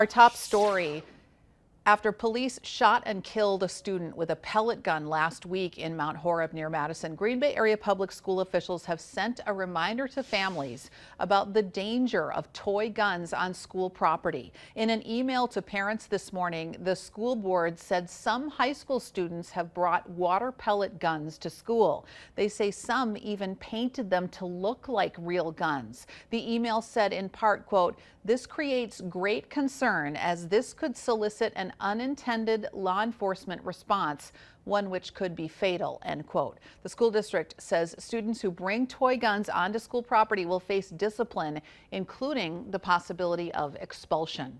Our top story. After police shot and killed a student with a pellet gun last week in Mount Horeb near Madison, Green Bay area public school officials have sent a reminder to families about the danger of toy guns on school property. In an email to parents this morning, the school board said some high school students have brought water pellet guns to school. They say some even painted them to look like real guns. The email said in part, quote, "This creates great concern as this could solicit an unintended law enforcement response, one which could be fatal," end quote. The school district says students who bring toy guns onto school property will face discipline, including the possibility of expulsion.